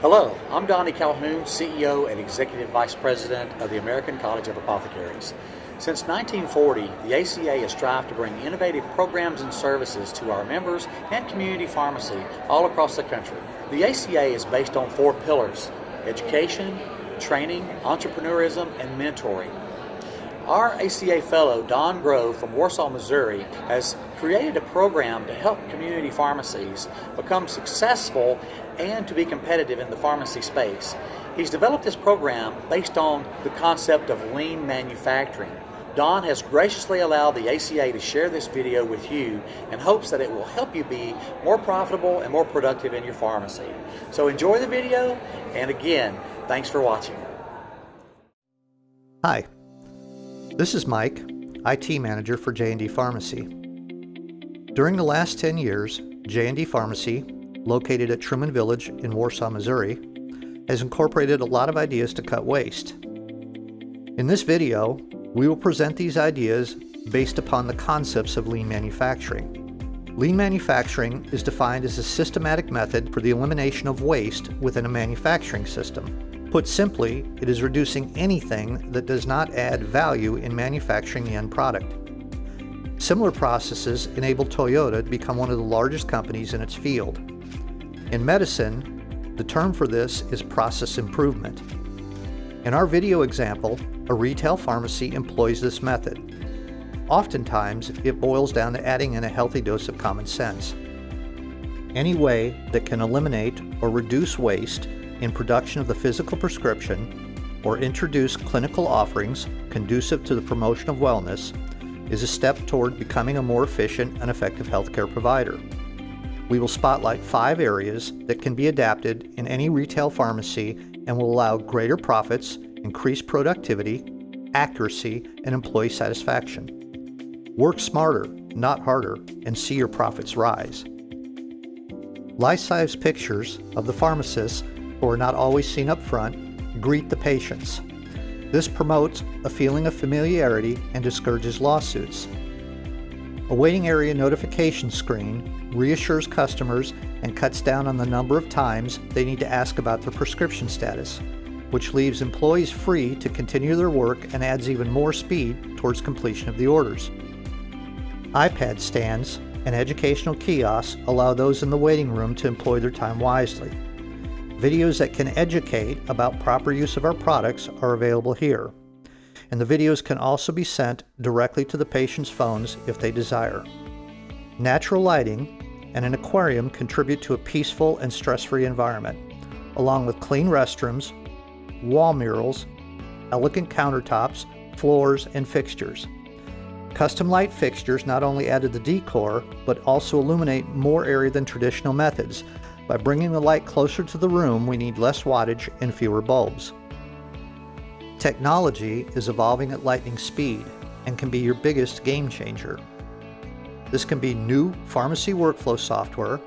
Hello, I'm Donnie Calhoun, CEO and Executive Vice President of the American College of Apothecaries. Since 1940, the ACA has strived to bring innovative programs and services to our members and community pharmacy all across the country. The ACA is based on 4 pillars: education, training, entrepreneurism, and mentoring. Our ACA fellow, Don Grove from Warsaw, Missouri, has created a program to help community pharmacies become successful and to be competitive in the pharmacy space. He's developed this program based on the concept of lean manufacturing. Don has graciously allowed the ACA to share this video with you and hopes that it will help you be more profitable and more productive in your pharmacy. So enjoy the video, and again, thanks for watching. Hi, this is Mike, IT Manager for J&D Pharmacy. During the last 10 years, J&D Pharmacy, located at Truman Village in Warsaw, Missouri, has incorporated a lot of ideas to cut waste. In this video, we will present these ideas based upon the concepts of lean manufacturing. Lean manufacturing is defined as a systematic method for the elimination of waste within a manufacturing system. Put simply, it is reducing anything that does not add value in manufacturing the end product. Similar processes enable Toyota to become one of the largest companies in its field. In medicine, the term for this is process improvement. In our video example, a retail pharmacy employs this method. Oftentimes, it boils down to adding in a healthy dose of common sense. Any way that can eliminate or reduce waste in production of the physical prescription or introduce clinical offerings conducive to the promotion of wellness is a step toward becoming a more efficient and effective healthcare provider. We will spotlight 5 areas that can be adapted in any retail pharmacy and will allow greater profits, increased productivity, accuracy, and employee satisfaction. Work smarter, not harder, and see your profits rise. Life-size pictures of the pharmacists, who are not always seen up front, greet the patients. This promotes a feeling of familiarity and discourages lawsuits. A waiting area notification screen reassures customers and cuts down on the number of times they need to ask about their prescription status, which leaves employees free to continue their work and adds even more speed towards completion of the orders. iPad stands and educational kiosks allow those in the waiting room to employ their time wisely. Videos that can educate about proper use of our products are available here, and the videos can also be sent directly to the patient's phones if they desire. Natural lighting and an aquarium contribute to a peaceful and stress-free environment, along with clean restrooms, wall murals, elegant countertops, floors, and fixtures. Custom light fixtures not only add to the decor, but also illuminate more area than traditional methods. By bringing the light closer to the room, we need less wattage and fewer bulbs. Technology is evolving at lightning speed and can be your biggest game changer. This can be new pharmacy workflow software,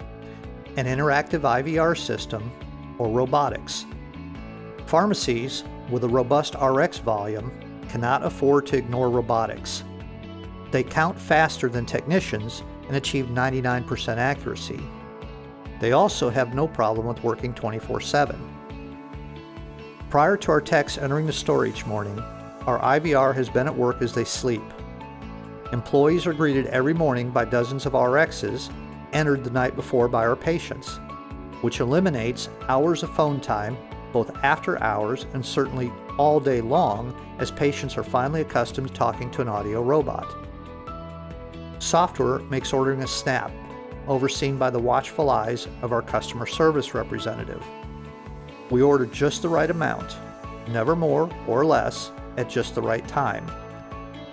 an interactive IVR system, or robotics. Pharmacies with a robust RX volume cannot afford to ignore robotics. They count faster than technicians and achieve 99% accuracy. They also have no problem with working 24/7. Prior to our techs entering the store each morning, our IVR has been at work as they sleep. Employees are greeted every morning by dozens of RXs entered the night before by our patients, which eliminates hours of phone time, both after hours and certainly all day long, as patients are finally accustomed to talking to an audio robot. Software makes ordering a snap, overseen by the watchful eyes of our customer service representative. We order just the right amount, never more or less, at just the right time.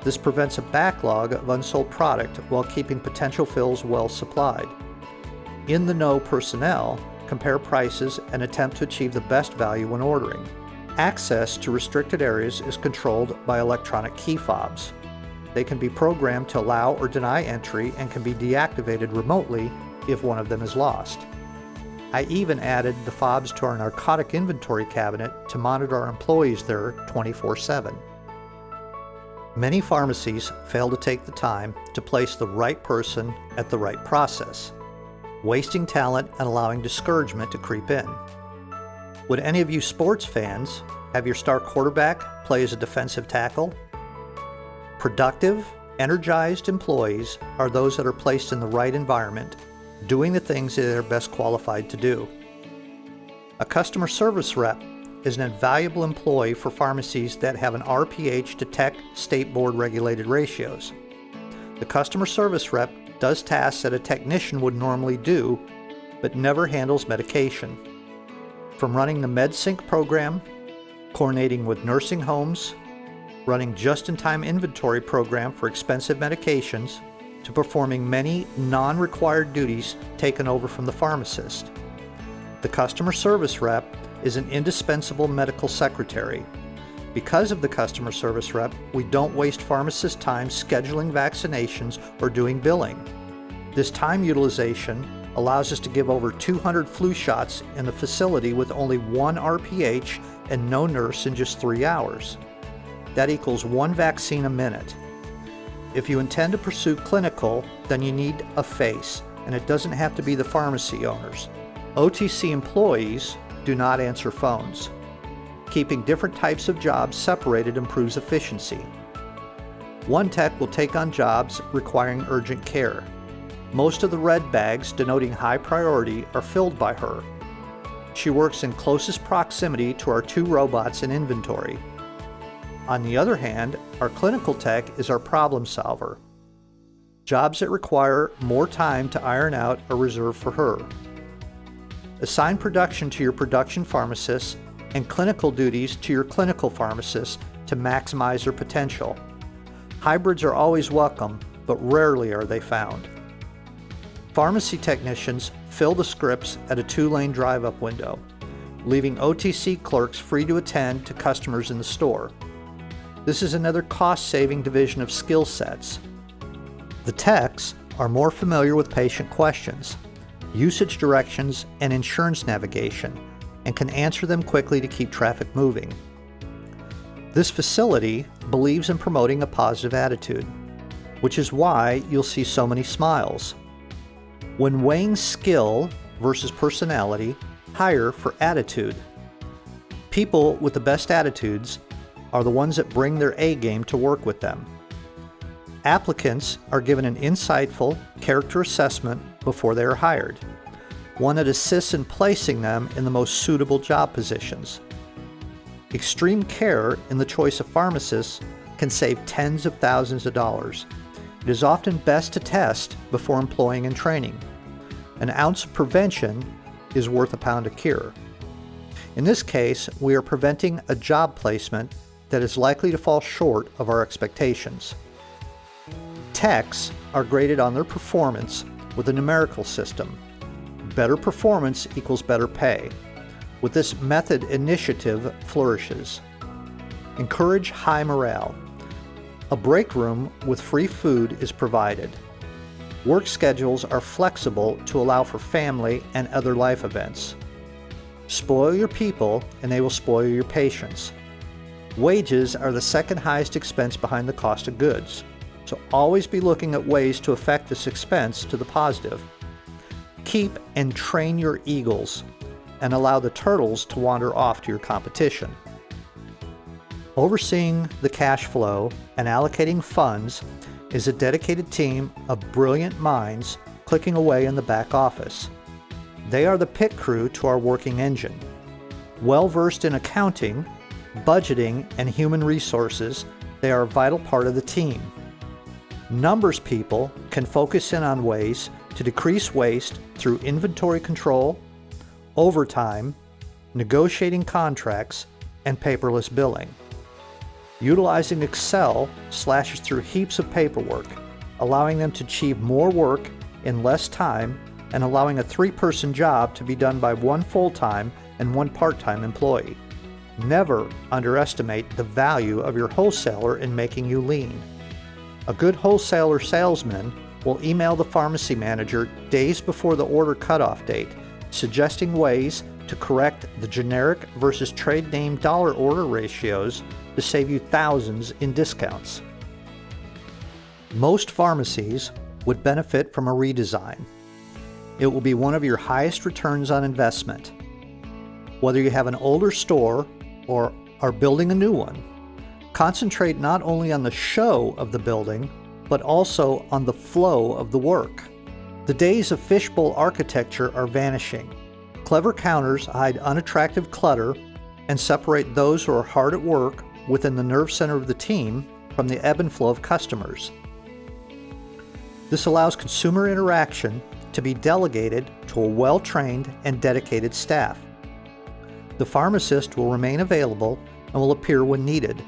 This prevents a backlog of unsold product while keeping potential fills well supplied. In-the-know personnel compare prices and attempt to achieve the best value when ordering. Access to restricted areas is controlled by electronic key fobs. They can be programmed to allow or deny entry and can be deactivated remotely if one of them is lost. I even added the fobs to our narcotic inventory cabinet to monitor our employees there 24/7. Many pharmacies fail to take the time to place the right person at the right process, wasting talent and allowing discouragement to creep in. Would any of you sports fans have your star quarterback play as a defensive tackle? Productive, energized employees are those that are placed in the right environment, doing the things that they're best qualified to do. A customer service rep is an invaluable employee for pharmacies that have an RPH to Tech State Board regulated ratios. The customer service rep does tasks that a technician would normally do, but never handles medication. From running the MedSync program, coordinating with nursing homes, running just-in-time inventory program for expensive medications, to performing many non-required duties taken over from the pharmacist. The customer service rep is an indispensable medical secretary. Because of the customer service rep, we don't waste pharmacists' time scheduling vaccinations or doing billing. This time utilization allows us to give over 200 flu shots in a facility with only 1 RPH and no nurse in just 3 hours. That equals 1 vaccine a minute. If you intend to pursue clinical, then you need a face, and it doesn't have to be the pharmacy owners. OTC employees do not answer phones. Keeping different types of jobs separated improves efficiency. One tech will take on jobs requiring urgent care. Most of the red bags denoting high priority are filled by her. She works in closest proximity to our 2 robots in inventory. On the other hand, our clinical tech is our problem solver. Jobs that require more time to iron out are reserved for her. Assign production to your production pharmacists and clinical duties to your clinical pharmacists to maximize their potential. Hybrids are always welcome, but rarely are they found. Pharmacy technicians fill the scripts at a 2-lane drive-up window, leaving OTC clerks free to attend to customers in the store. This is another cost-saving division of skill sets. The techs are more familiar with patient questions, usage directions, and insurance navigation, and can answer them quickly to keep traffic moving. This facility believes in promoting a positive attitude, which is why you'll see so many smiles. When weighing skill versus personality, hire for attitude. People with the best attitudes are the ones that bring their A game to work with them. Applicants are given an insightful character assessment before they are hired, one that assists in placing them in the most suitable job positions. Extreme care in the choice of pharmacists can save tens of thousands of dollars. It is often best to test before employing and training. An ounce of prevention is worth a pound of cure. In this case, we are preventing a job placement that is likely to fall short of our expectations. Techs are graded on their performance with a numerical system. Better performance equals better pay. With this method, initiative flourishes. Encourage high morale. A break room with free food is provided. Work schedules are flexible to allow for family and other life events. Spoil your people and they will spoil your patients. Wages are the second highest expense behind the cost of goods, so always be looking at ways to affect this expense to the positive. Keep and train your eagles and allow the turtles to wander off to your competition. Overseeing the cash flow and allocating funds is a dedicated team of brilliant minds clicking away in the back office. They are the pit crew to our working engine. Well-versed in accounting, budgeting, and human resources, they are a vital part of the team. Numbers people can focus in on ways to decrease waste through inventory control, overtime, negotiating contracts, and paperless billing. Utilizing Excel slashes through heaps of paperwork, allowing them to achieve more work in less time and allowing a 3-person job to be done by 1 full-time and 1 part-time employee. Never underestimate the value of your wholesaler in making you lean. A good wholesaler salesman will email the pharmacy manager days before the order cutoff date, suggesting ways to correct the generic versus trade name dollar order ratios to save you thousands in discounts. Most pharmacies would benefit from a redesign. It will be one of your highest returns on investment. Whether you have an older store or are building a new one, concentrate not only on the show of the building, but also on the flow of the work. The days of fishbowl architecture are vanishing. Clever counters hide unattractive clutter and separate those who are hard at work within the nerve center of the team from the ebb and flow of customers. This allows consumer interaction to be delegated to a well-trained and dedicated staff. The pharmacist will remain available and will appear when needed,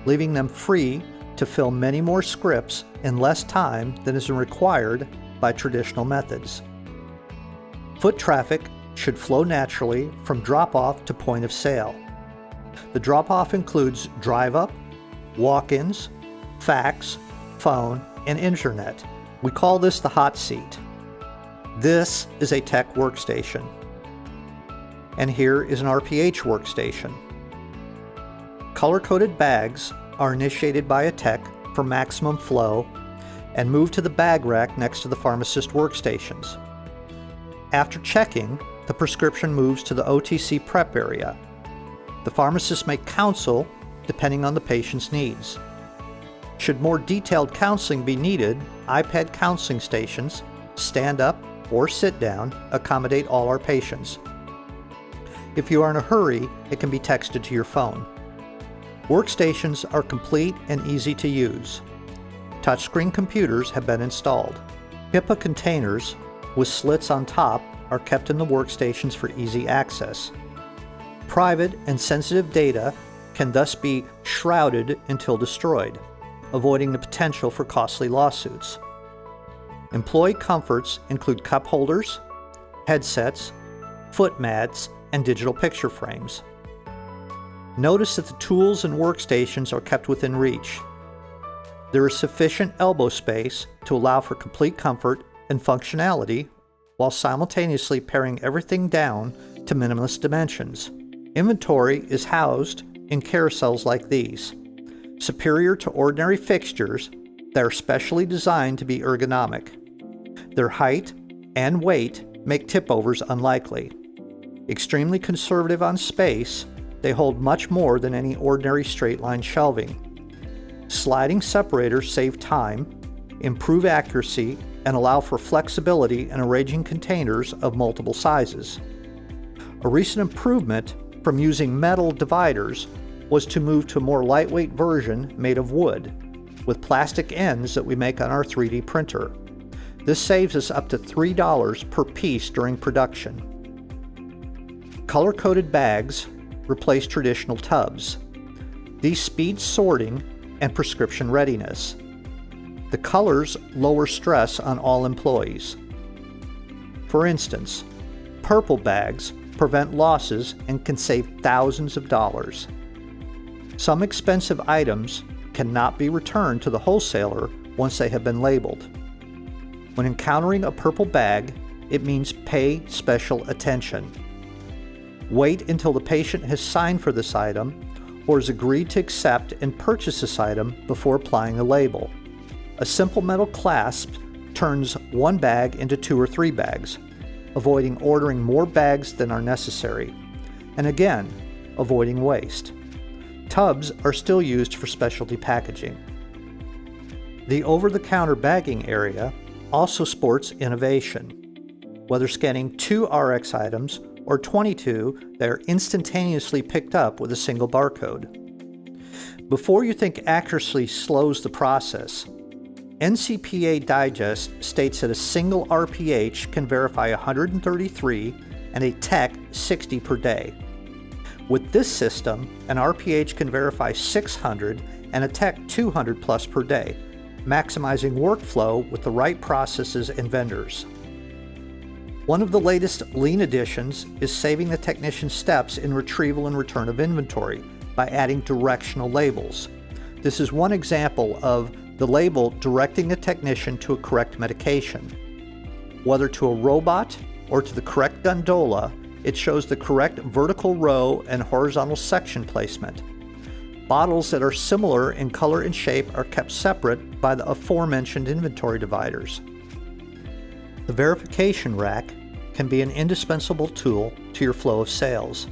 leaving them free to fill many more scripts in less time than is required by traditional methods. Foot traffic should flow naturally from drop-off to point of sale. The drop-off includes drive-up, walk-ins, fax, phone, and internet. We call this the hot seat. This is a tech workstation. And here is an RPH workstation. Color-coded bags are initiated by a tech for maximum flow and moved to the bag rack next to the pharmacist workstations. After checking, the prescription moves to the OTC prep area. The pharmacist may counsel depending on the patient's needs. Should more detailed counseling be needed, iPad counseling stations, stand up or sit down, accommodate all our patients. If you are in a hurry, it can be texted to your phone. Workstations are complete and easy to use. Touchscreen computers have been installed. HIPAA containers with slits on top are kept in the workstations for easy access. Private and sensitive data can thus be shrouded until destroyed, avoiding the potential for costly lawsuits. Employee comforts include cup holders, headsets, foot mats, and digital picture frames. Notice that the tools and workstations are kept within reach. There is sufficient elbow space to allow for complete comfort and functionality while simultaneously paring everything down to minimalist dimensions. Inventory is housed in carousels like these, superior to ordinary fixtures that are specially designed to be ergonomic. Their height and weight make tip-overs unlikely. Extremely conservative on space, they hold much more than any ordinary straight-line shelving. Sliding separators save time, improve accuracy, and allow for flexibility in arranging containers of multiple sizes. A recent improvement from using metal dividers was to move to a more lightweight version made of wood, with plastic ends that we make on our 3D printer. This saves us up to $3 per piece during production. Color-coded bags replace traditional tubs. These speed sorting and prescription readiness. The colors lower stress on all employees. For instance, purple bags prevent losses and can save thousands of dollars. Some expensive items cannot be returned to the wholesaler once they have been labeled. When encountering a purple bag, it means pay special attention. Wait until the patient has signed for this item or has agreed to accept and purchase this item before applying a label. A simple metal clasp turns one bag into 2 or 3 bags, avoiding ordering more bags than are necessary, and again, avoiding waste. Tubs are still used for specialty packaging. The over-the-counter bagging area also sports innovation. Whether scanning 2 RX items or 22, they are instantaneously picked up with a single barcode. Before you think accuracy slows the process, NCPA Digest states that a single RPH can verify 133 and a tech 60 per day. With this system, an RPH can verify 600 and a tech 200 plus per day, maximizing workflow with the right processes and vendors. One of the latest lean additions is saving the technician steps in retrieval and return of inventory by adding directional labels. This is one example of the label directing the technician to a correct medication. Whether to a robot or to the correct gondola, it shows the correct vertical row and horizontal section placement. Bottles that are similar in color and shape are kept separate by the aforementioned inventory dividers. The verification rack can be an indispensable tool to your flow of sales.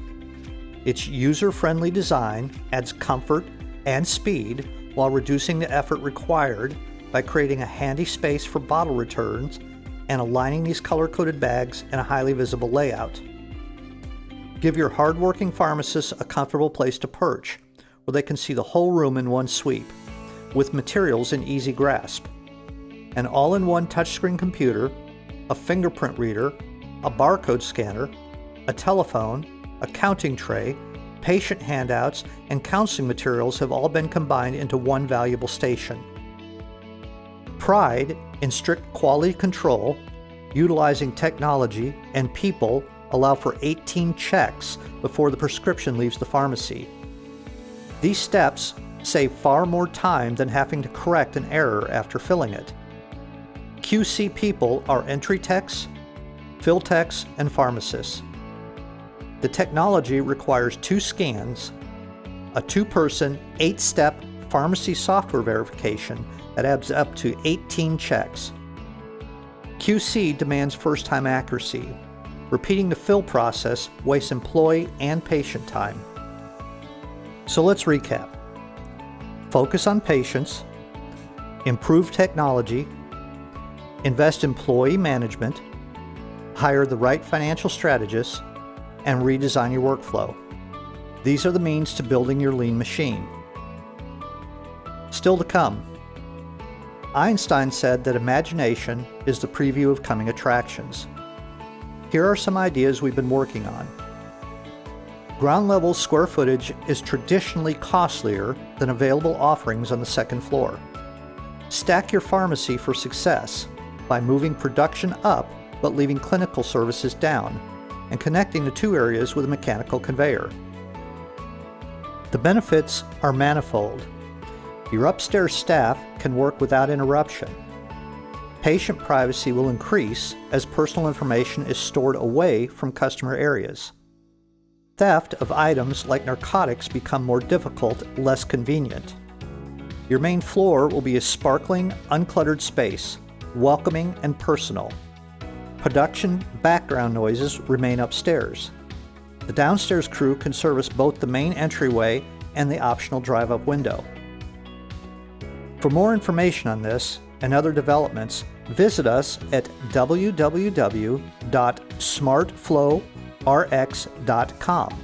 Its user-friendly design adds comfort and speed while reducing the effort required by creating a handy space for bottle returns and aligning these color-coded bags in a highly visible layout. Give your hardworking pharmacists a comfortable place to perch, where they can see the whole room in one sweep, with materials in easy grasp. An all-in-one touchscreen computer, a fingerprint reader, a barcode scanner, a telephone, a counting tray, patient handouts, and counseling materials have all been combined into one valuable station. Pride in strict quality control, utilizing technology and people allow for 18 checks before the prescription leaves the pharmacy. These steps save far more time than having to correct an error after filling it. QC people are entry techs, fill techs, and pharmacists. The technology requires 2 scans, a 2-person, 8-step pharmacy software verification that adds up to 18 checks. QC demands first-time accuracy. Repeating the fill process wastes employee and patient time. So let's recap. Focus on patients, improve technology, invest in employee management, hire the right financial strategists, and redesign your workflow. These are the means to building your lean machine. Still to come. Einstein said that imagination is the preview of coming attractions. Here are some ideas we've been working on. Ground level square footage is traditionally costlier than available offerings on the second floor. Stack your pharmacy for success by moving production up but leaving clinical services down and connecting the 2 areas with a mechanical conveyor. The benefits are manifold. Your upstairs staff can work without interruption. Patient privacy will increase as personal information is stored away from customer areas. Theft of items like narcotics become more difficult, less convenient. Your main floor will be a sparkling, uncluttered space, welcoming and personal. Production background noises remain upstairs. The downstairs crew can service both the main entryway and the optional drive-up window. For more information on this and other developments, visit us at www.smartflowrx.com.